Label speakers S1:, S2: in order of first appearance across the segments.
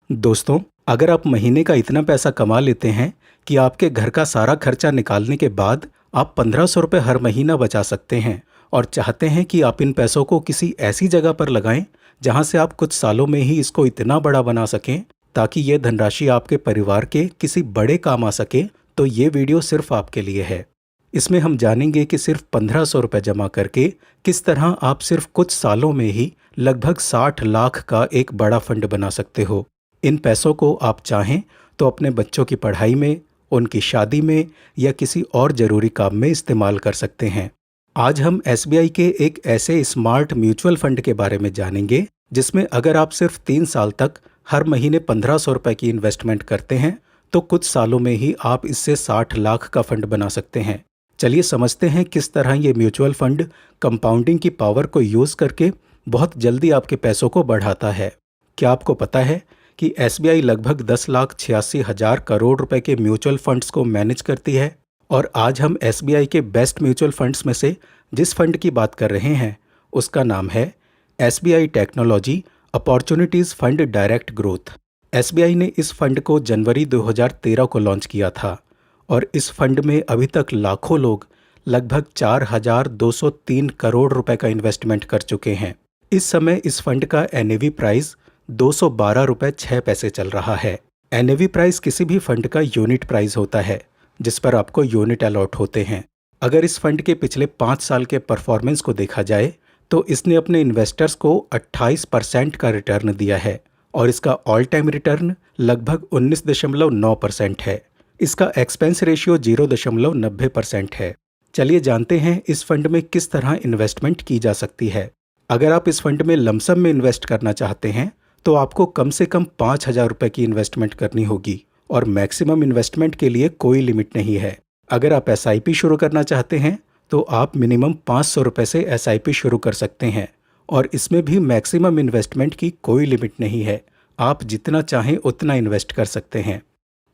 S1: दोस्तों, अगर आप महीने का इतना पैसा कमा लेते हैं कि आपके घर का सारा खर्चा निकालने के बाद आप 1500 रुपये हर महीना बचा सकते हैं और चाहते हैं कि आप इन पैसों को किसी ऐसी जगह पर लगाएं जहां से आप कुछ सालों में ही इसको इतना बड़ा बना सकें ताकि ये धनराशि आपके परिवार के किसी बड़े काम आ सके, तो ये वीडियो सिर्फ आपके लिए है। इसमें हम जानेंगे कि सिर्फ 1500 रुपये जमा करके किस तरह आप सिर्फ कुछ सालों में ही लगभग 60 लाख का एक बड़ा फंड बना सकते हो। इन पैसों को आप चाहें तो अपने बच्चों की पढ़ाई में, उनकी शादी में या किसी और ज़रूरी काम में इस्तेमाल कर सकते हैं। आज हम एसबीआई के एक ऐसे स्मार्ट म्यूचुअल फंड के बारे में जानेंगे जिसमें अगर आप सिर्फ 3 साल तक हर महीने 1500 रुपये की इन्वेस्टमेंट करते हैं तो कुछ सालों में ही आप इससे 60 लाख का फंड बना सकते हैं। चलिए समझते हैं किस तरह ये म्यूचुअल फंड कंपाउंडिंग की पावर को यूज़ करके बहुत जल्दी आपके पैसों को बढ़ाता है। क्या आपको पता है कि एसबीआई लगभग 10,86,000 करोड़ रुपए के म्यूचुअल फंड्स को मैनेज करती है? और आज हम एसबीआई के बेस्ट म्यूचुअल फंड्स में से जिस फंड की बात कर रहे हैं उसका नाम है SBI technology opportunities fund direct growth. SBI ने इस फंड को जनवरी 2013 को लॉन्च किया था और इस फंड में अभी तक लाखों लोग लगभग 4,203 करोड़ रुपए का इन्वेस्टमेंट कर चुके हैं। इस समय इस फंड का एनएवी प्राइस 212 रुपये 6 पैसे चल रहा है। एनएवी प्राइस किसी भी फंड का यूनिट प्राइस होता है जिस पर आपको यूनिट अलॉट होते हैं। अगर इस फंड के पिछले 5 साल के परफॉर्मेंस को देखा जाए तो इसने अपने इन्वेस्टर्स को 28% का रिटर्न दिया है और इसका ऑल टाइम रिटर्न लगभग 19.9% है। इसका एक्सपेंस रेशियो 0.90% है। चलिए जानते हैं इस फंड में किस तरह इन्वेस्टमेंट की जा सकती है। अगर आप इस फंड में लमसम में इन्वेस्ट करना चाहते हैं तो आपको कम से कम 5,000 रुपये की इन्वेस्टमेंट करनी होगी और मैक्सिमम इन्वेस्टमेंट के लिए कोई लिमिट नहीं है। अगर आप एसआईपी शुरू करना चाहते हैं तो आप मिनिमम 500 रुपये से एसआईपी शुरू कर सकते हैं और इसमें भी मैक्सिमम इन्वेस्टमेंट की कोई लिमिट नहीं है। आप जितना चाहें उतना इन्वेस्ट कर सकते हैं।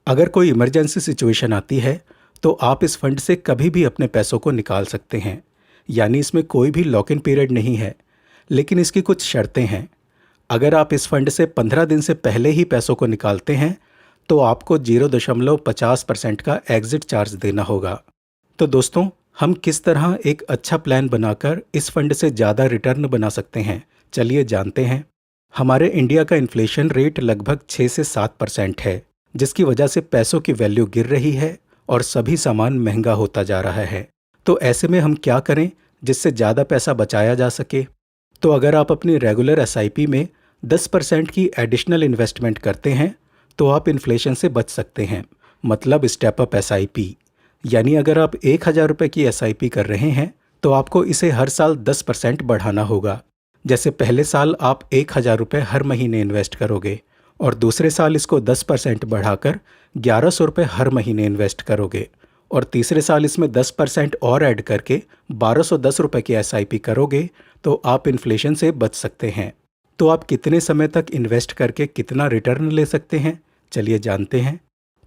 S1: अगर कोई इमरजेंसी सिचुएशन आती है तो आप इस फंड से कभी भी अपने पैसों को निकाल सकते हैं, यानी इसमें कोई भी लॉक इन पीरियड नहीं है। लेकिन इसकी कुछ शर्तें हैं। अगर आप इस फंड से 15 दिन से पहले ही पैसों को निकालते हैं तो आपको 0.50% का एग्जिट चार्ज देना होगा। तो दोस्तों, हम किस तरह एक अच्छा प्लान बनाकर इस फंड से ज़्यादा रिटर्न बना सकते हैं, चलिए जानते हैं। हमारे इंडिया का इन्फ्लेशन रेट लगभग 6 से 7% है, जिसकी वजह से पैसों की वैल्यू गिर रही है और सभी सामान महंगा होता जा रहा है। तो ऐसे में हम क्या करें जिससे ज़्यादा पैसा बचाया जा सके? तो अगर आप अपनी रेगुलर एसआईपी में 10% की एडिशनल इन्वेस्टमेंट करते हैं तो आप इन्फ्लेशन से बच सकते हैं, मतलब स्टेप अप एसआईपी। यानी अगर आप 1,000 रुपये की एसआईपी कर रहे हैं तो आपको इसे हर साल 10% बढ़ाना होगा। जैसे पहले साल आप 1,000 रुपये हर महीने इन्वेस्ट करोगे और दूसरे साल इसको 10% बढ़ाकर 1,100 रुपये हर महीने इन्वेस्ट करोगे और तीसरे साल इसमें 10% और ऐड करके 1,210 रुपये की एसआईपी करोगे तो आप इन्फ्लेशन से बच सकते हैं। तो आप कितने समय तक इन्वेस्ट करके कितना रिटर्न ले सकते हैं, चलिए जानते हैं।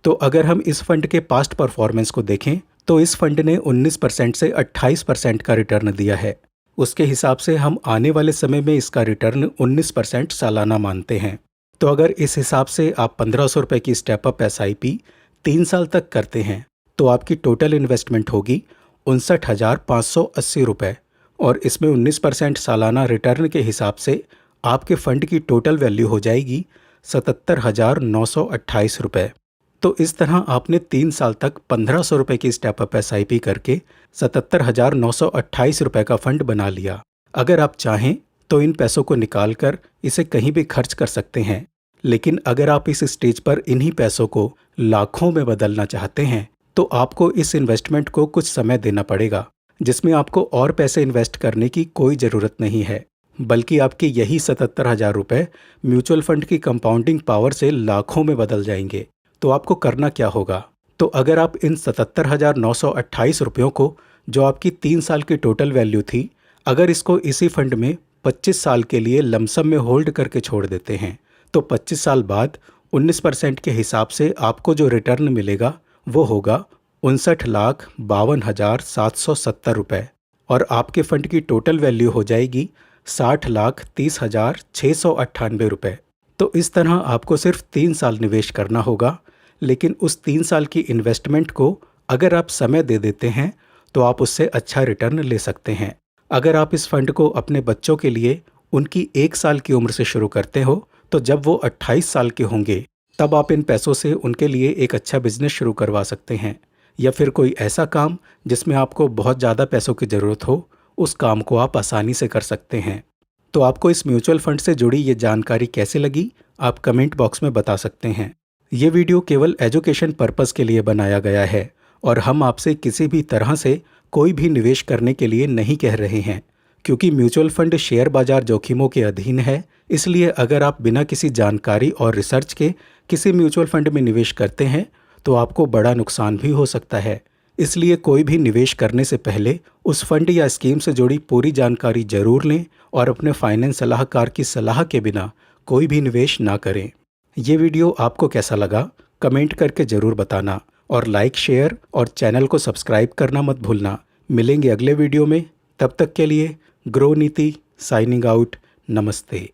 S1: तो अगर हम इस फंड के पास्ट परफॉर्मेंस को देखें तो इस फंड ने 19% से 28% का रिटर्न दिया है। उसके हिसाब से हम आने वाले समय में इसका रिटर्न 19% सालाना मानते हैं। तो अगर इस हिसाब से आप 1,500 रुपये की स्टेप अप एसआईपी 3 साल तक करते हैं तो आपकी टोटल इन्वेस्टमेंट होगी 59,580 रुपये और इसमें 19% सालाना रिटर्न के हिसाब से आपके फंड की टोटल वैल्यू हो जाएगी 77,928 रुपये। तो इस तरह आपने 3 साल तक 1,500 रुपये की स्टेप अप एसआईपी करके 77,928 रुपये का फंड बना लिया। अगर आप चाहें तो इन पैसों को निकाल कर इसे कहीं भी खर्च कर सकते हैं, लेकिन अगर आप इस स्टेज पर इन्हीं पैसों को लाखों में बदलना चाहते हैं तो आपको इस इन्वेस्टमेंट को कुछ समय देना पड़ेगा, जिसमें आपको और पैसे इन्वेस्ट करने की कोई ज़रूरत नहीं है, बल्कि आपके यही 77,000 रुपये म्यूचुअल फंड की कंपाउंडिंग पावर से लाखों में बदल जाएंगे। तो आपको करना क्या होगा? तो अगर आप इन 77,928 रुपयों को, जो आपकी 3 साल की टोटल वैल्यू थी, अगर इसको इसी फंड में 25 साल के लिए लमसम में होल्ड करके छोड़ देते हैं तो 25 साल बाद 19% के हिसाब से आपको जो रिटर्न मिलेगा वो होगा 59,52,770 रुपये और आपके फंड की टोटल वैल्यू हो जाएगी 60,30,698 रुपये। तो इस तरह आपको सिर्फ 3 साल निवेश करना होगा, लेकिन उस 3 साल की इन्वेस्टमेंट को अगर आप समय दे देते हैं तो आप उससे अच्छा रिटर्न ले सकते हैं। अगर आप इस फंड को अपने बच्चों के लिए उनकी 1 साल की उम्र से शुरू करते हो, तो जब वो 28 साल के होंगे तब आप इन पैसों से उनके लिए एक अच्छा बिजनेस शुरू करवा सकते हैं, या फिर कोई ऐसा काम जिसमें आपको बहुत ज़्यादा पैसों की ज़रूरत हो, उस काम को आप आसानी से कर सकते हैं। तो आपको इस म्यूचुअल फंड से जुड़ी ये जानकारी कैसे लगी, आप कमेंट बॉक्स में बता सकते हैं। ये वीडियो केवल एजुकेशन पर्पस के लिए बनाया गया है और हम आपसे किसी भी तरह से कोई भी निवेश करने के लिए नहीं कह रहे हैं, क्योंकि म्यूचुअल फंड शेयर बाजार जोखिमों के अधीन है। इसलिए अगर आप बिना किसी जानकारी और रिसर्च के किसी म्यूचुअल फंड में निवेश करते हैं तो आपको बड़ा नुकसान भी हो सकता है। इसलिए कोई भी निवेश करने से पहले उस फंड या स्कीम से जुड़ी पूरी जानकारी जरूर लें और अपने फाइनेंस सलाहकार की सलाह के बिना कोई भी निवेश ना करें। ये वीडियो आपको कैसा लगा, कमेंट करके ज़रूर बताना और लाइक, शेयर और चैनल को सब्सक्राइब करना मत भूलना। मिलेंगे अगले वीडियो में, तब तक के लिए ग्रो नीति साइनिंग आउट। नमस्ते।